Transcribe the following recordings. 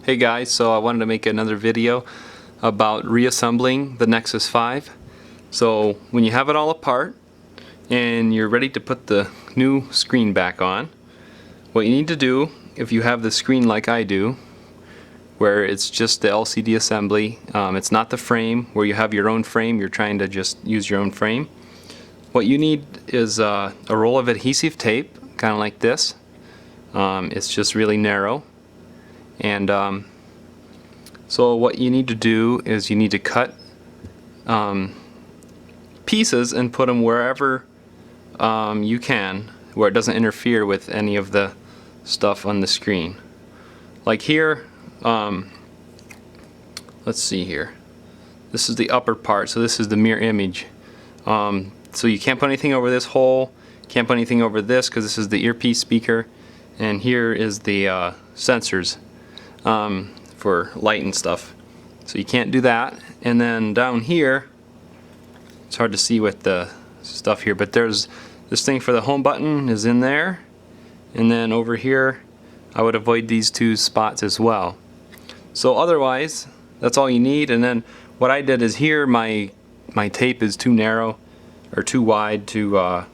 Hey guys, so I wanted to make another video about reassembling the Nexus 5. So when you have it all apart and you're ready to put the new screen back on, what you need to do, if you have the screen like I do, where it's just the LCD assembly, it's not the frame, where you have your own frame, you're trying to just use your own frame. What you need is a roll of adhesive tape, kind of like this. It's just really narrow. And so what you need to do is you need to cut pieces and put them wherever you can, where it doesn't interfere with any of the stuff on the screen. Like here, let's see here. This is the upper part, so this is the mirror image. So you can't put anything over this hole, can't put anything over this because this is the earpiece speaker, and here is the sensors for light and stuff. So you can't do that. And then down here, it's hard to see with the stuff here, but there's this thing for the home button is in there, and then over here I would avoid these two spots as well. So otherwise that's all you need. And then what I did is here my tape is too narrow or too wide to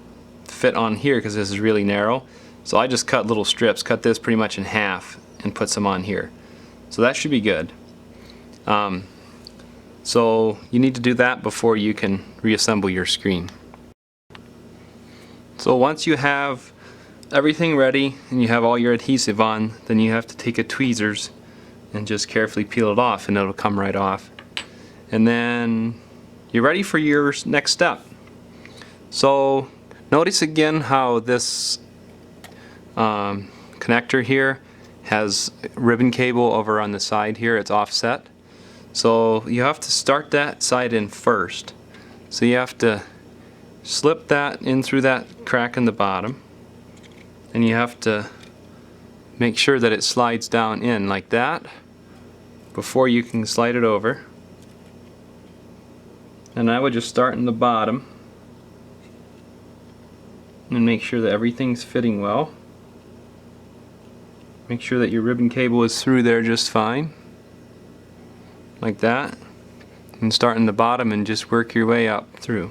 fit on here because this is really narrow. So I just cut little strips, cut this pretty much in half and put some on here. So that should be good. So you need to do that before you can reassemble your screen. So once you have everything ready and you have all your adhesive on, then you have to take a tweezers and just carefully peel it off, and it'll come right off. And then you're ready for your next step. So notice again how this connector here has ribbon cable over on the side here. It's offset. So you have to start that side in first. So you have to slip that in through that crack in the bottom, and you have to make sure that it slides down in like that before you can slide it over. And I would just start in the bottom and make sure that everything's fitting well. Make sure that your ribbon cable is through there just fine, like that, and start in the bottom and just work your way up through.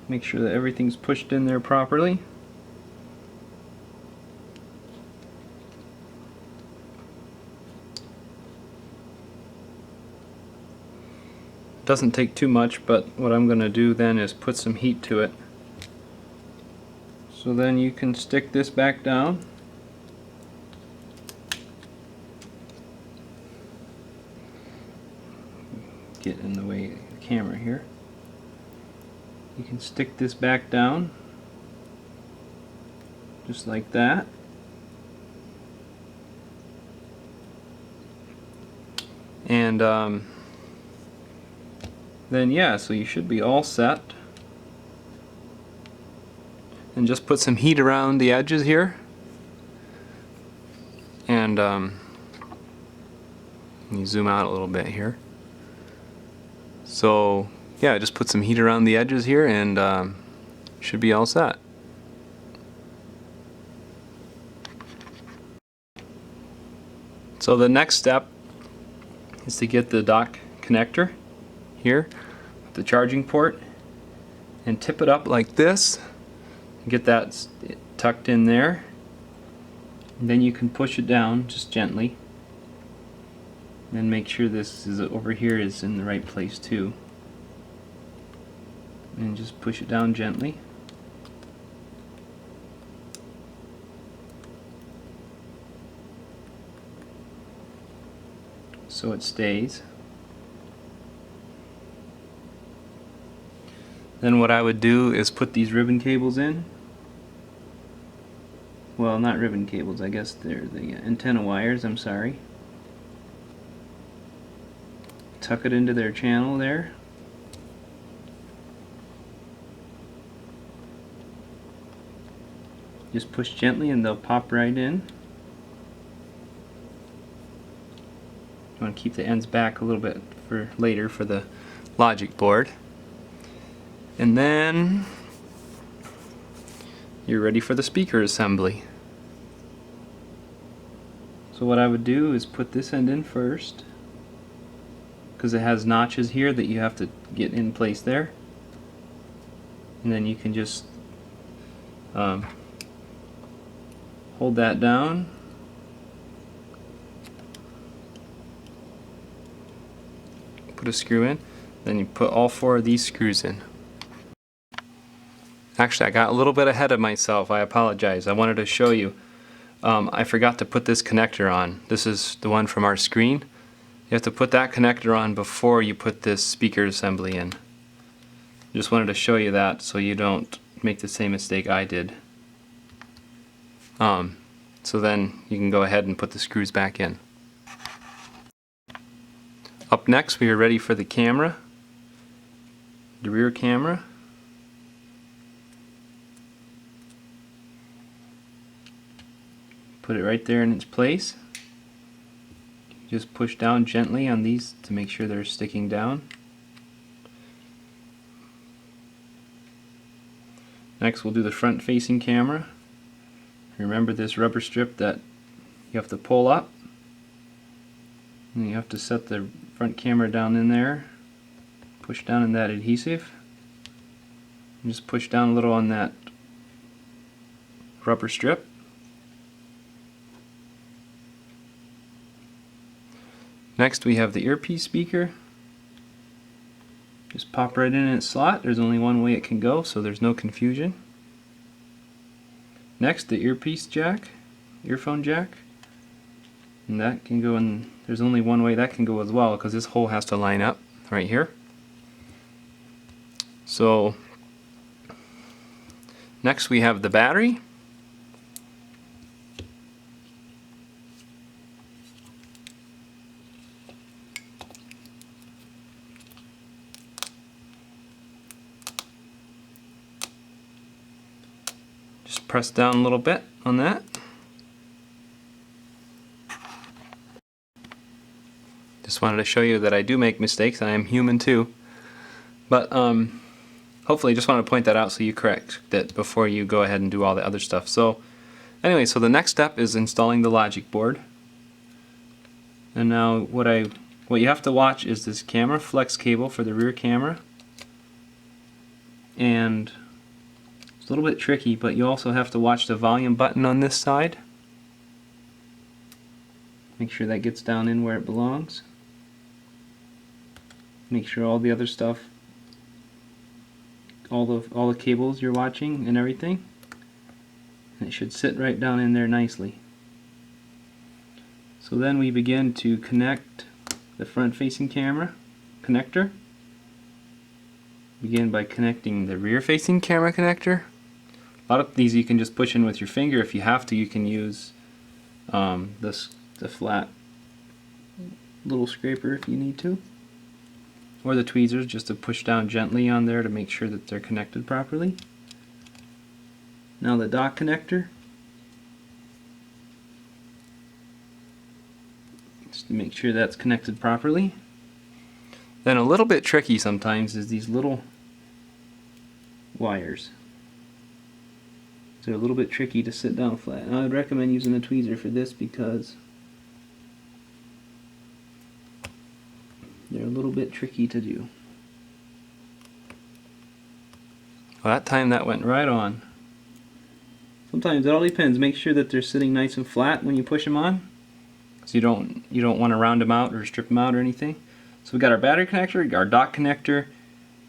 Make sure that everything's pushed in there properly. Doesn't take too much, but what I'm going to do then is put some heat to it. So then you can stick this back down. Get in the way of the camera here. You can stick this back down just like that. And then yeah, so you should be all set. And just put some heat around the edges here. And you zoom out a little bit here. So yeah, just put some heat around the edges here and should be all set. So the next step is to get the dock connector here, the charging port, and tip it up like this. Get that tucked in there, and then you can push it down just gently, and make sure this is over here is in the right place too, and just push it down gently. So it stays. Then what I would do is put these ribbon cables in. Well, not ribbon cables, I guess they're the antenna wires, I'm sorry. Tuck it into their channel there. Just push gently and they'll pop right in. You want to keep the ends back a little bit for later for the logic board. And then you're ready for the speaker assembly. So what I would do is put this end in first, because it has notches here that you have to get in place there. And then you can just hold that down. Put a screw in. Then you put all 4 of these screws in. Actually, I got a little bit ahead of myself. I apologize. I wanted to show you. I forgot to put this connector on. This is the one from our screen. You have to put that connector on before you put this speaker assembly in. Just wanted to show you that so you don't make the same mistake I did. So then you can go ahead and put the screws back in. Up next, we are ready for the camera, the rear camera. Put it right there in its place. Just push down gently on these to make sure they're sticking down. Next, we'll do the front facing camera. Remember this rubber strip that you have to pull up. And you have to set the front camera down in there. Push down in that adhesive. And just push down a little on that rubber strip. Next, we have the earpiece speaker. Just pop right in its slot. There's only one way it can go, so there's no confusion. Next, the earpiece jack, earphone jack. And that can go in, there's only one way that can go as well, because this hole has to line up right here. So, next we have the battery. Just press down a little bit on that. Just wanted to show you that I do make mistakes. I am human too. But hopefully just want to point that out so you correct that before you go ahead and do all the other stuff. So anyway, so the next step is installing the logic board. And now what you have to watch is this camera flex cable for the rear camera. And it's a little bit tricky, but you also have to watch the volume button on this side. Make sure that gets down in where it belongs. Make sure all the other stuff, all the cables you're watching and everything, and it should sit right down in there nicely. So then we begin to connect the front facing camera connector. Begin by connecting the rear facing camera connector. A lot of these you can just push in with your finger. If you have to, you can use the flat little scraper if you need to, or the tweezers just to push down gently on there to make sure that they're connected properly. Now the dock connector, just to make sure that's connected properly. Then a little bit tricky sometimes is these little wires. They're a little bit tricky to sit down flat. And I would recommend using a tweezer for this because they're a little bit tricky to do. Well, that time that went right on. Sometimes it all depends. Make sure that they're sitting nice and flat when you push them on, because you don't want to round them out or strip them out or anything. So we got our battery connector, our dock connector,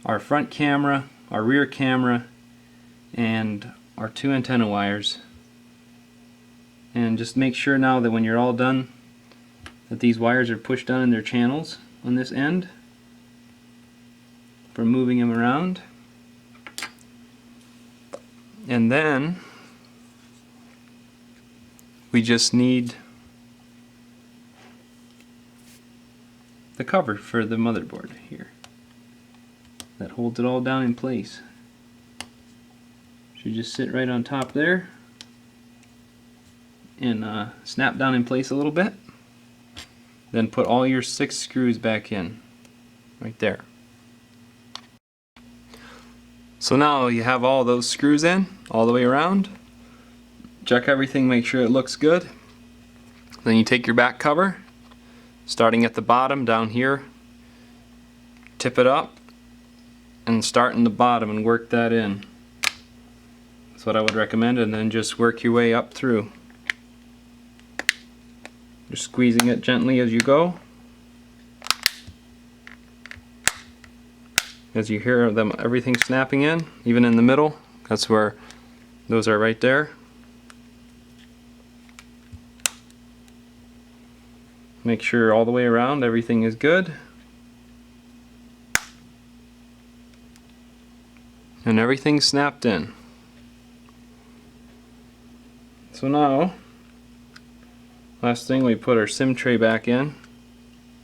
our front camera, our rear camera, and our 2 antenna wires. And just make sure now that when you're all done that these wires are pushed down in their channels on this end for moving them around. And then we just need the cover for the motherboard here that holds it all down in place. Should just sit right on top there and snap down in place a little bit. Then put all your 6 screws back in right there. So now you have all those screws in all the way around. Check everything, make sure it looks good. Then you take your back cover, starting at the bottom down here, tip it up and start in the bottom and work that in. That's what I would recommend, and then just work your way up through. Just squeezing it gently as you go. As you hear them, everything snapping in, even in the middle, that's where those are right there. Make sure all the way around everything is good. And everything's snapped in. So now, last thing, we put our SIM tray back in.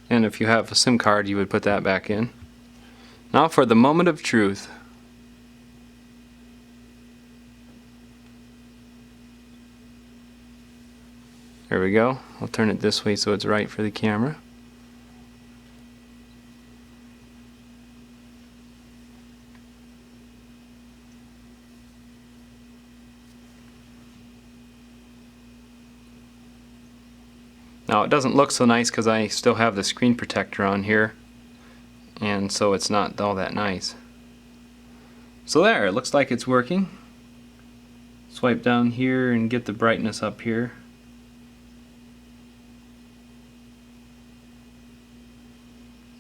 And if you have a SIM card, you would put that back in. Now for the moment of truth. There we go. I'll turn it this way so it's right for the camera. Now it doesn't look so nice because I still have the screen protector on here, and so it's not all that nice. So there, it looks like it's working. Swipe down here and get the brightness up here.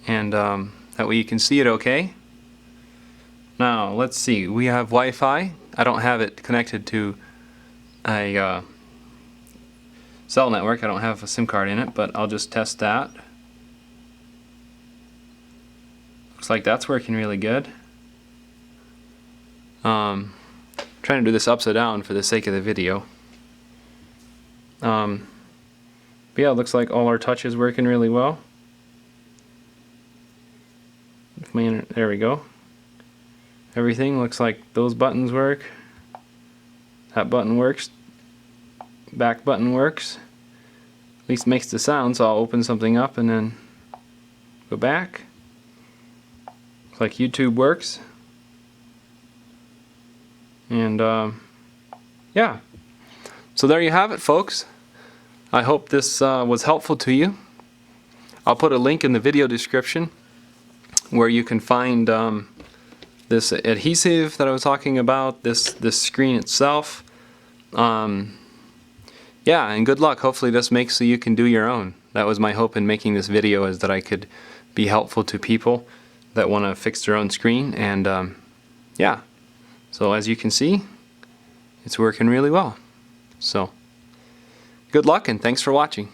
And that way you can see it okay. Now let's see, we have Wi-Fi. I don't have it connected to a cell network. I don't have a SIM card in it, but I'll just test that. Looks like that's working really good. Trying to do this upside down for the sake of the video. But yeah, it looks like all our touch is working really well. There we go. Everything looks like those buttons work. That button works. Back button works. At least makes the sound, so I'll open something up and then go back. Looks like YouTube works. And yeah. So there you have it, folks. I hope this was helpful to you. I'll put a link in the video description where you can find this adhesive that I was talking about, this screen itself. Yeah, and good luck. Hopefully this makes so you can do your own. That was my hope in making this video, is that I could be helpful to people that want to fix their own screen. And yeah, so as you can see, it's working really well. So good luck and thanks for watching.